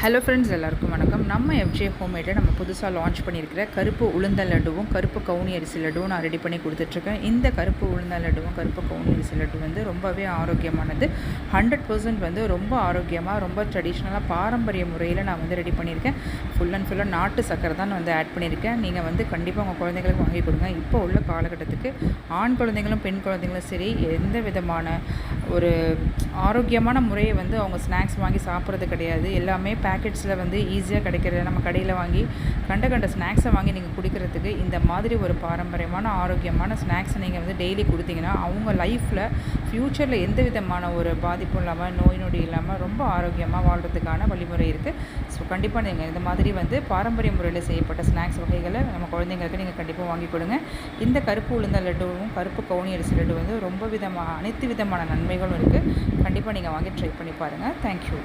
Hello friends, எல்லாருக்கும் வணக்கம். நம்ம எஃப்ஜே ஹோம்மேடில் நம்ம புதுசாக லான்ச் பண்ணியிருக்கிற கருப்பு உளுந்தல் லட்டுவும் கருப்பு கவுனி அரிசி லட்டுவும் நான் ரெடி பண்ணி கொடுத்துட்ருக்கேன். இந்த கருப்பு உளுந்தல் லட்டுவும் கருப்பு கவுனி அரிசி லட்டு வந்து ரொம்பவே ஆரோக்கியமானது. 100% வந்து ரொம்ப ஆரோக்கியமாக, ரொம்ப ட்ரெடிஷ்னலாக பாரம்பரிய முறையில் நான் வந்து ரெடி பண்ணியிருக்கேன். ஃபுல் அண்ட் ஃபுல்லாக நாட்டு சக்கரை தான் நான் வந்து ஆட் பண்ணியிருக்கேன். நீங்கள் வந்து கண்டிப்பாக உங்கள் குழந்தைங்களுக்கு வாங்கி கொடுங்க. இப்போ உள்ள காலகட்டத்துக்கு ஆண் குழந்தைங்களும் பெண் குழந்தைங்களும் சரி, எந்த விதமான ஒரு ஆரோக்கியமான முறையை வந்து அவங்க ஸ்நாக்ஸ் வாங்கி சாப்பிட்றது கிடையாது. எல்லாமே பேக்கெட்ஸில் வந்து ஈஸியாக கிடைக்கிறது. நம்ம கடையில் வாங்கி கண்ட ஸ்நாக்ஸை வாங்கி நீங்கள் குடிக்கிறதுக்கு இந்த மாதிரி ஒரு பாரம்பரியமான ஆரோக்கியமான ஸ்நாக்ஸை நீங்கள் வந்து டெய்லி கொடுத்தீங்கன்னா அவங்க லைஃப்பில் ஃப்யூச்சரில் எந்த விதமான ஒரு பாதிப்பும் இல்லாமல், நோய் நொடி இல்லாமல் ரொம்ப ஆரோக்கியமாக வாழ்கிறதுக்கான வழிமுறை இருக்குது. ஸோ கண்டிப்பாக நீங்கள் இந்த மாதிரி வந்து பாரம்பரிய முறையில் செய்யப்பட்ட ஸ்நாக்ஸ் வகைகளை நம்ம குழந்தைங்களுக்கு நீங்கள் கண்டிப்பாக வாங்கி கொடுங்க. இந்த கருப்பு உளுந்தல் லட்டுவும் கருப்பு கவுனி அரிசி லட்டு வந்து ரொம்ப அனைத்து விதமான நன்மைகளும் இருக்குது. கண்டிப்பாக நீங்கள் வாங்கி ட்ரை பண்ணி பாருங்கள். தேங்க்யூ.